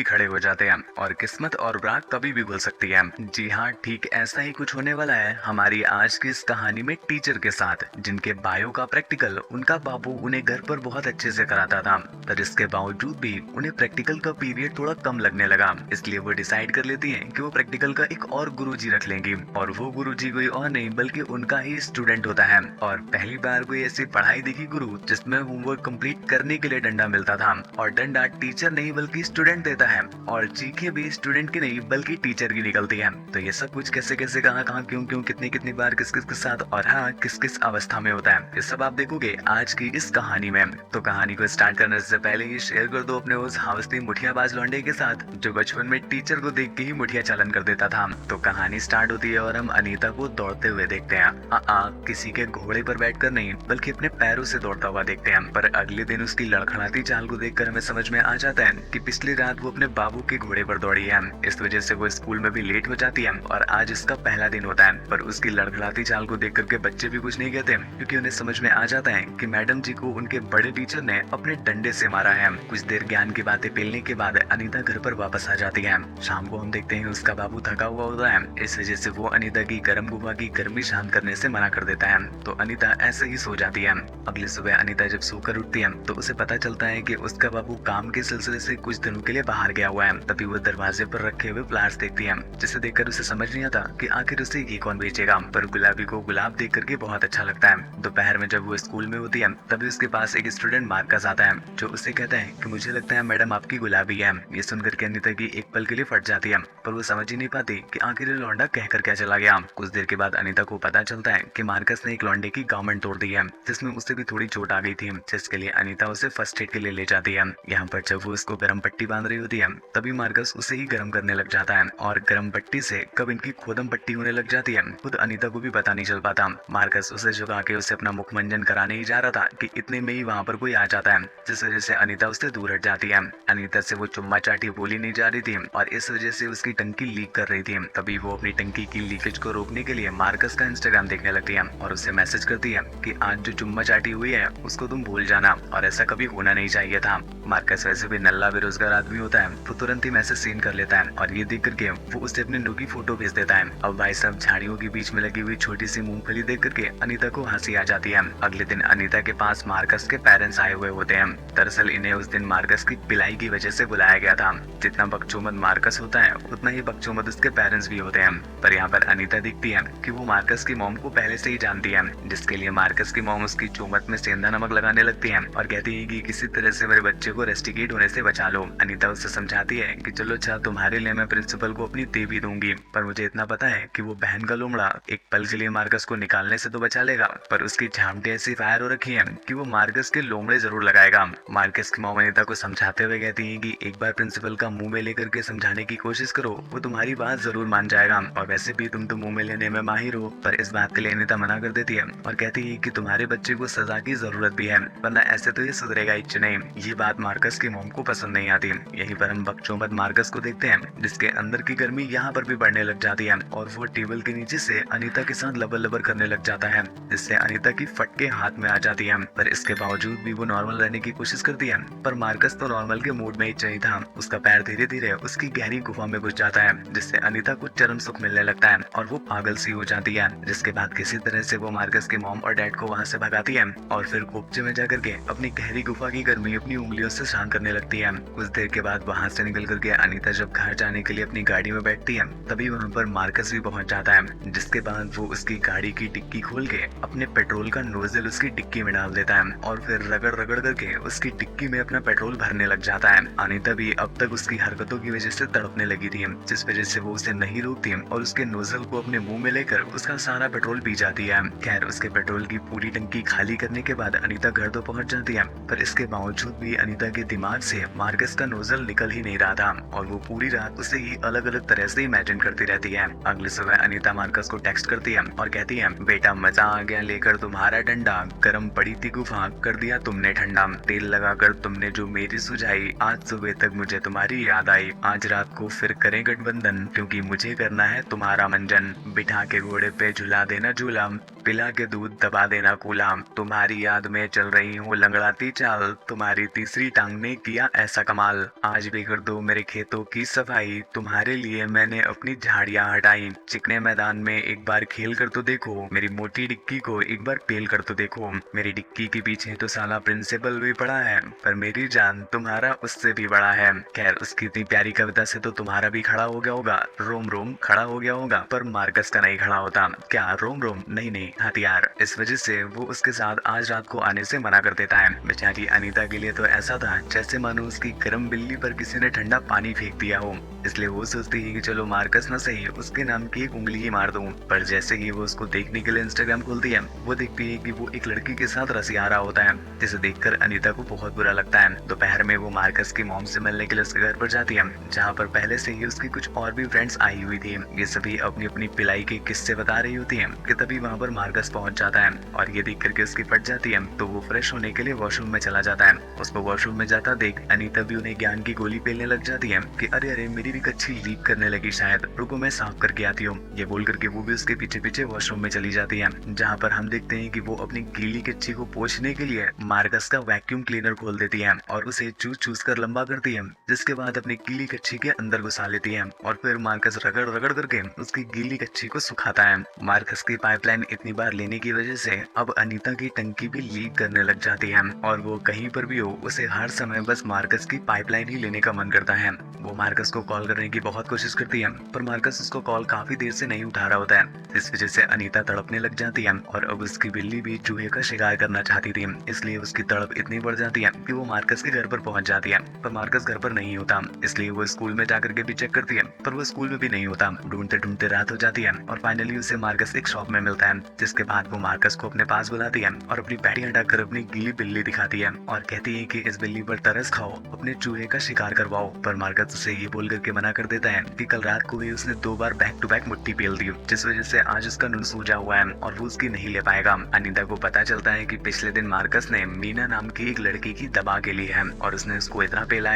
खड़े हो जाते हैं और किस्मत और रात कभी भी खुल सकती है। जी हाँ, ठीक ऐसा ही कुछ होने वाला है हमारी आज की इस कहानी में टीचर के साथ, जिनके बायो का प्रैक्टिकल उनका बाबू उन्हें घर पर बहुत अच्छे से कराता था। पर इसके बावजूद भी उन्हें प्रैक्टिकल का पीरियड थोड़ा कम लगने लगा, इसलिए वो डिसाइड कर लेती हैं कि वो प्रैक्टिकल का एक और गुरुजी रख लेंगी। और वो गुरुजी कोई और नहीं बल्कि उनका ही स्टूडेंट होता है। और पहली बार कोई ऐसी पढ़ाई देखी गुरु जिसमें होमवर्क कंप्लीट करने के लिए डंडा मिलता था, और डंडा टीचर नहीं बल्कि स्टूडेंट देता है, और चीखें भी स्टूडेंट की नहीं बल्कि टीचर की निकलती है। तो ये सब कुछ कैसे कैसे, कहाँ कहाँ, क्यों क्यों, कितनी कितनी बार, किस किस के साथ, और हाँ, किस किस अवस्था में होता है, ये सब आप देखोगे आज की इस कहानी में। तो कहानी को स्टार्ट करने से पहले ही शेयर कर दो अपने उस हवसली मुठियाबाज लौंडे के साथ जो बचपन में टीचर को देख के ही मुठिया चालन कर देता था। तो कहानी स्टार्ट होती है और हम अनीता को दौड़ते हुए देखते हैं। किसी के घोड़े पर बैठकर नहीं बल्कि अपने पैरों से दौड़ता हुआ देखते हैं। पर अगले दिन उसकी लड़खड़ाती चाल को देखकर हमें समझ में आ जाता है कि पिछली रात वो अपने बाबू के घोड़े पर दौड़ी है। इस वजह से वो स्कूल में भी लेट हो जाती है और आज इसका पहला दिन होता है। पर उसकी लड़खड़ाती चाल को देख करके बच्चे भी कुछ नहीं कहते, क्योंकि उन्हें समझ में आ जाता है कि मैडम जी को उनके बड़े टीचर ने अपने डंडे से मारा है। कुछ देर ज्ञान की बातें पेलने के बाद अनीता घर पर वापस आ जाती है। शाम को हम देखते हैं उसका बाबू थका हुआ होता है, इस वजह से वो अनीता की गर्म गुफा की गर्मी शांत करने से मना कर देता है। तो अनीता ऐसे ही सो जाती है। अगली सुबह अनीता जब सोकर उठती है तो उसे पता चलता है कि उसका बाबू काम के सिलसिले से कुछ दिनों के लिए बाहर गया हुआ है। तभी वो दरवाजे पर रखे हुए फ्लावर्स देखती है, जिसे देखकर उसे समझ नहीं आता कि आखिर उसे ये कौन बेचेगा। पर गुलाबी को गुलाब देख करके बहुत अच्छा लगता है। दोपहर में जब वो स्कूल में होती है तभी उसके पास एक स्टूडेंट मार्कस आता है, जो उससे कहता है कि मुझे लगता है मैडम आपकी गुलाबी है। ये सुनकर के अनीता की एक पल के लिए फट जाती है, पर वो समझ ही नहीं पाती कि आखिर ये लौंडा कहकर क्या चला गया। कुछ देर के बाद अनीता को पता चलता है कि मार्कस ने एक लौंडे की गारमेंट तोड़ दी है, जिसमें उसे भी थोड़ी चोट आ गई थी, जिसके लिए अनीता उसे फर्स्ट एड के लिए ले जाती है। यहाँ पर जब वो उसको गर्म पट्टी बांध रही होती है तभी मार्कस उसे ही गर्म करने लग जाता है, और गर्म पट्टी से कब इनकी खोदम पट्टी होने लग जाती है खुद अनीता को भी पता नहीं चल पाता। मार्कस उसे झुका के उसे अपना मुखमंजन कराने ही जा रहा था कि इतने में ही वहाँ पर कोई आ जाता है, जिस वजह से अनीता उससे दूर हट जाती है। अनीता से वो चुम्मा चाटी बोली नहीं जा रही थी और इस वजह से उसकी टंकी लीक कर रही थी। तभी वो अपनी टंकी की लीकेज को रोकने के लिए मार्कस का इंस्टाग्राम देखने लगती है और उसे मैसेज करती है कि आज जो चुम्मा चाटी हुई है उसको तुम भूल जाना, और ऐसा कभी होना नहीं चाहिए था। मार्कस वैसे भी नल्ला बेरोजगार आदमी होता है, तो तुरंत ही मैसेज सीन कर लेता है, और ये देख करके वो उसे अपने नु की फोटो भेज देता है। अब भाई साहब, झाड़ियों के बीच में लगी हुई छोटी सी मूंगफली देख करके अनीता को हंसी आ जाती है। अगले दिन अनीता के पास मार्कस के पेरेंट्स आए हुए होते हैं। दरअसल इन्हें उस दिन मार्कस की पिलाई की वजह से बुलाया गया था। जितना बकचोमद मार्कस होता है उतना ही बकचोमद उसके पेरेंट्स भी होते हैं। पर यहाँ पर अनीता दिखती है कि वो मार्कस की मॉम को पहले से ही जानती है, जिसके लिए मार्कस की मॉम उसकी चोमत में सेंधा नमक लगाने लगती है और कहती है कि किसी तरह से मेरे बच्चे को रेस्टिकेट होने से बचा लो। अनीता उससे समझाती है कि चलो अच्छा, तुम्हारे लिए मैं प्रिंसिपल को अपनी दे भी दूंगी, पर मुझे इतना पता है कि वो बहन का लोमड़ा एक पल के लिए मार्कस को निकालने से तो बचा लेगा, पर उसकी झामटे ऐसी फायर हो रखी है कि वो मार्कस के लोमड़े जरूर लगाएगा। मार्कस की मॉम अनीता को समझाते हुए कहती है कि एक बार प्रिंसिपल का मुंह में लेकर के समझाने की कोशिश करो, वो तुम्हारी बात जरूर मान जाएगा, और वैसे भी तुम तो मुंह में लेने में माहिर हो। पर इस बात के लिए अनीता मना कर देती है और कहती है कि तुम्हारे बच्चे को सजा की जरूरत भी है, वरना ऐसे तो ये सुधरेगा ही नहीं। ये बात मार्कस की मॉम को पसंद नहीं आती। यहीं पर हम बकचोमद मार्कस को देखते हैं, जिसके अंदर की गर्मी यहाँ पर भी बढ़ने लग जाती है, और वो टेबल के नीचे से अनीता के साथ लबर लबर करने लग जाता है, जिससे अनीता की फटके हाथ में आ जाती है। पर इसके बावजूद भी वो नॉर्मल रहने की कोशिश करती है, पर मार्कस तो नॉर्मल के मूड में ही नहीं था। उसका पैर धीरे धीरे उसकी गहरी गुफा में घुस जाता है, जिससे अनीता को चरम सुख मिलने लगता है और वो पागल सी हो जाती है। जिसके बाद किसी तरह से वो मार्कस के मॉम और डैड को वहाँ से भगाती है और फिर कोपचे में जाकर के अपनी गहरी गुफा की गर्मी अपनी उंगलियों से शांत करने लगती है। कुछ देर के बाद वहाँ से निकल करके अनीता जब घर जाने के लिए अपनी गाड़ी में बैठती है तभी वहाँ पर मार्कस भी पहुँच जाता है, जिसके बाद वो उसकी गाड़ी की डिक्की खोल के अपने पेट्रोल का नोजल उसकी डिक्की में डाल देता है और फिर रगड़ रगड़ करके उसकी डिक्की में अपना पेट्रोल भरने लग जाता है। अनीता भी अब तक उसकी हरकतों की वजह से तड़पने लगी थी, जिस वजह से वो उसे नहीं रोकती और उसके नोजल को अपने मुंह में लेकर उसका सारा पेट्रोल पी जाती है। खैर, उसके पेट्रोल की पूरी टंकी खाली करने के बाद अनीता घर तो पहुंच जाती है, पर इसके बावजूद भी अनीता के दिमाग से मार्कस का नोजल निकल ही नहीं रहा था और वो पूरी रात उसे ही अलग अलग तरह से इमेजिन करती रहती है। अगली सुबह अनीता मार्कस को टेक्स्ट करती है और कहती है, बेटा मजा आ गया लेकर तुम्हारा डंडा, गर्म पड़ी थी गुफा कर दिया तुमने ठंडा, तेल लगाकर तुमने जो मेरी सुझाई, आज सुबह तक मुझे तुम्हारी याद आई, आज रात को फिर करें गठबंधन क्योंकि मुझे करना है तुम्हारा मंजन, बिठा के घोड़े पे झुला देना झूला, पिला के दूध दबा देना कूला, तुम्हारी याद में चल रही हूँ लंगड़ाती चाल, तुम्हारी तीसरी टांग ने किया ऐसा कमाल, आज भी कर दो मेरे खेतों की सफाई, तुम्हारे लिए मैंने अपनी झाड़ियाँ हटाई, चिकने मैदान में एक बार खेल कर तो देखो, मेरी मोटी डिक्की को एक बार पेल कर तो देखो, मेरी डिक्की के पीछे तो साला प्रिंसिपल भी पड़ा है, पर मेरी जान तुम्हारा उससे भी बड़ा है। खैर, उसकी इतनी प्यारी कविता से तो तुम्हारा भी खड़ा हो गया होगा, रोम रोम खड़ा हो गया होगा, पर मार्कस का नहीं खड़ा होता। क्या रोम रोम? नहीं, हथियार। इस वजह से वो उसके साथ आज रात को आने से मना कर देता है। बेचारी अनीता के लिए तो ऐसा था जैसे मानो उसकी गर्म बिल्ली पर किसी ने ठंडा पानी फेंक दिया हो, इसलिए वो सोचती है कि चलो मार्कस न सही, उसके नाम की एक उंगली ही मार दूं। पर जैसे ही वो उसको देखने के लिए इंस्टाग्राम खोलती है, वो देखती है कि वो एक लड़की के साथ रसिया रहा होता है, जिसे देखकर अनीता को बहुत बुरा लगता है। दोपहर में वो मार्कस की मॉम से मिलने के लिए उसके घर पर जाती है, जहाँ पर पहले से ही उसकी कुछ और भी फ्रेंड्स आई हुई थी। ये सभी अपनी अपनी पिलाई के किस्से बता रही होती है कि तभी वहाँ पर मार्कस पहुँच जाता है और ये देख करके उसकी फट जाती है, तो वो फ्रेश होने के लिए वॉशरूम में चला जाता है। उसको वॉशरूम में जाता देख अनीता भी उन्हें ज्ञान की गोली पेलने लग जाती है कि अरे मेरी भी कच्ची लीक करने लगी शायद, रुको मैं साफ करके आती हूँ। ये बोल करके वो भी उसके पीछे पीछे वॉशरूम में चली जाती है, जहाँ पर हम देखते हैं कि वो अपनी गीली कच्ची को पोंछने के लिए मार्कस का वैक्यूम क्लीनर खोल देती है और उसे चूस चूस कर लंबा करती है, जिसके बाद अपनी गीली कच्ची के अंदर घुसा लेती है और फिर मार्कस रगड़ रगड़ करके उसकी गीली कच्ची को सुखाता है। मार्कस की पाइपलाइन इतनी बार लेने की वजह से अब अनीता की टंकी भी लीक करने लग जाती है और वो कहीं पर भी हो उसे हर समय बस मार्कस की पाइपलाइन ही लेने का मन करता है। वो मार्कस को कॉल करने की बहुत कोशिश करती है, पर मार्कस उसको कॉल काफी देर से नहीं उठा रहा होता है। इस वजह से अनीता तड़पने लग जाती है और अब उसकी बिल्ली भी चूहे का शिकार करना चाहती थी, इसलिए उसकी तड़प इतनी बढ़ जाती है कि वो मार्कस के घर पर पहुंच जाती है, पर मार्कस घर पर नहीं होता, इसलिए वो स्कूल में जाकर के भी चेक करती है, पर वो स्कूल में भी नहीं होता। ढूंढते ढूंढते रात हो जाती है और फाइनली उसे मार्कस एक शॉप में मिलता है, जिसके बाद वो मार्कस को अपने पास बुलाती है और अपनी पैटी हटाकर अपनी गीली बिल्ली दिखाती है और कहती है कि इस बिल्ली पर तरस खाओ, अपने चूहे का शिकार करवाओ। पर मार्कस उसे ये बोल करके मना कर देता है कि कल रात को भी उसने 2 बार बैक टू बैक मुट्ठी पेल दी, जिस वजह से आज उसका नुन सूजा हुआ है और वो उसकी नहीं ले पाएगा। अनीता को पता चलता है कि पिछले दिन मार्कस ने मीना नाम की एक लड़की की दबा के ली है और उसने उसको इतना पेला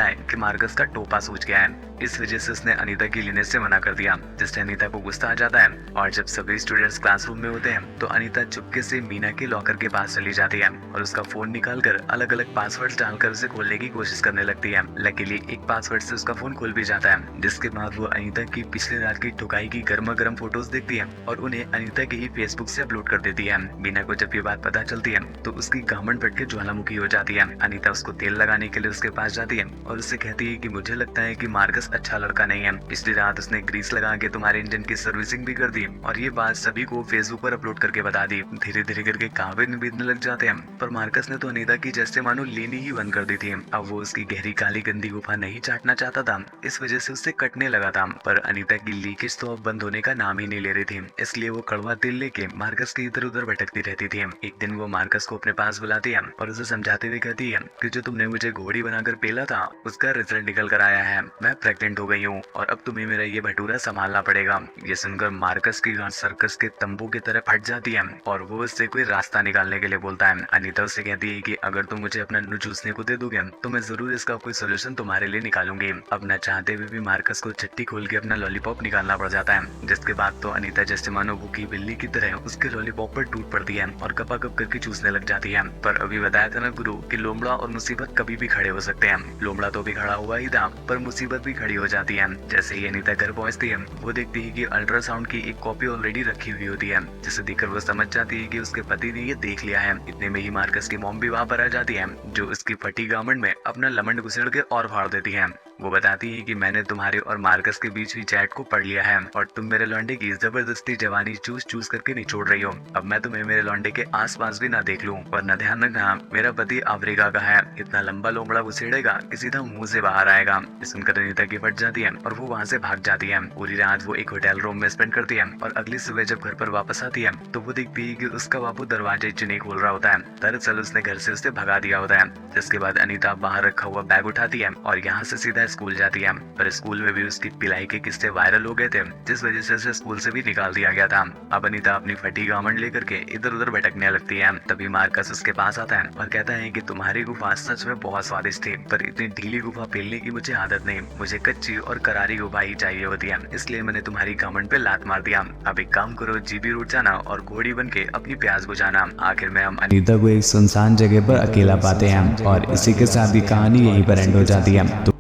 है कि मार्कस का टोपा सूज गया है। इस वजह से उसने अनीता की लेने से मना कर दिया, जिससे अनीता को गुस्सा आ जाता है और जब सभी स्टूडेंट्स क्लासरूम में होते हैं तो अनीता चुपके से मीना के लॉकर के पास चली जाती है और उसका फोन निकालकर अलग अलग पासवर्ड्स डालकर उसे खोलने की कोशिश करने लगती है। लकीली एक पासवर्ड से उसका फोन खुल भी जाता है, जिसके बाद वो अनीता की पिछले रात की ठुकाई की गर्मा गर्म फोटोज देखती है और उन्हें अनीता के ही फेसबुक से अपलोड कर देती है। मीना को जब ये बात पता चलती है तो उसकी गामन फट के ज्वालामुखी हो जाती है। अनीता उसको तेल लगाने के लिए उसके पास जाती है और उससे कहती है कि मुझे लगता है कि मार्कस अच्छा लड़का नहीं है, पिछली रात उसने ग्रीस लगा के तुम्हारे इंजन की सर्विसिंग भी कर दी और ये बात सभी को फेसबुक पर अपलोड करके बता दी। धीरे धीरे करके कांवे बीतने लग जाते हैं, पर मार्कस ने तो अनीता की जैसे मानो लेनी ही बंद कर दी थी। अब वो उसकी गहरी काली गंदी गुफा नहीं चाटना चाहता था, इस वजह से उससे कटने लगा था, पर अनीता की लीकेज तो अब बंद होने का नाम ही नहीं ले रही थी, इसलिए वो कड़वा तेल लेके मार्कस के इधर उधर भटकती रहती थी। एक दिन वो मार्कस को अपने पास बुलाती है और उसे समझाते हुए कहती है कि जो तुमने मुझे घोड़ी बनाकर पेला था उसका रिजल्ट निकल कर आया है, मैं प्रेग्नेंट हो गई हूँ और अब तुम्हें मेरा ये भटूरा संभालना पड़ेगा। ये सुनकर मार्कस की गांठ सर्कस के तंबू की तरह फट जाती है और वो उससे कोई रास्ता निकालने के लिए बोलता है। अनीता उससे कहती है कि अगर तुम मुझे अपना नू चूसने को दे दोगे तो मैं जरूर इसका कोई सोल्यूशन तुम्हारे लिए निकालूंगी। अब न चाहते हुए भी मार्कस को चट्टी खोल के अपना लॉलीपॉप निकालना पड़ जाता है, जिसके बाद तो अनीता जैसे मानो भूखी बिल्ली की तरह उसके लॉलीपॉप पर टूट पड़ती है और कपाकप करके चूसने लग जाती है। पर अभी बताया था ना गुरु कि लोमड़ा और मुसीबत कभी भी खड़े हो सकते हैं। लोमड़ा तो भी खड़ा हुआ ही था, पर मुसीबत भी खड़ी हो जाती है। जैसे ही अनीता घर पहुंचती है वो देखती है कि अल्ट्रासाउंड की एक कॉपी ऑलरेडी रखी हुई होती है, जिसे देखकर वो समझ जाती है कि उसके पति ने ये देख लिया है। इतने में ही मार्कस की मॉम भी वहाँ पर आ जाती है, जो उसकी फटी गारमेंट में अपना लमंड घुसेड़ के और फाड़ देती है। वो बताती है कि मैंने तुम्हारे और मार्कस के बीच हुई चैट को पढ़ लिया है और तुम मेरे लौंडे की जबरदस्ती जवानी चूस चूस करके निचोड़ रही हो। अब मैं तुम्हें मेरे लौंडे के आसपास भी ना देख लूं, वरना ध्यान रखना मेरा पति अफ्रीका का है, इतना लंबा लोमड़ा घुसेड़ेगा कि सीधा मुंह से बाहर आएगा। सुनकर अनीता की फट जाती है और वो वहाँ से भाग जाती है। पूरी रात वो एक होटल रूम में स्पेंड करती है और अगली सुबह जब घर पर वापस आती है तो वो देखती है कि उसका बापू दरवाजे नहीं खोल रहा होता है। दरअसल उसने घर से उसे भगा दिया होता है। जिसके बाद अनीता बाहर रखा हुआ बैग उठाती है और यहाँ से सीधा स्कूल जाती है, पर स्कूल में भी उसकी पिलाई के किस्से वायरल हो गए थे, जिस वजह से उसे स्कूल से भी निकाल दिया गया था। अब अनीता अपनी फटी गारमेंट लेकर के इधर उधर भटकने लगती है। तभी मार्कस उसके पास आता है और कहता है कि तुम्हारी गुफा सच में बहुत स्वादिष्ट थी, पर इतनी ढीली गुफा पेलने की मुझे आदत नहीं, मुझे कच्ची और करारी गुफा ही चाहिए होती है, इसलिए मैंने तुम्हारी गारमेंट पे लात मार दिया। अब एक काम करो, जीबी रूठ जाना और घोड़ी बन के अपनी प्यास बुझाना। आखिर में हम अनीता को एक सुनसान जगह पर अकेला पाते हैं और इसी के साथ ही कहानी यहीं पर एंड हो जाती है। तो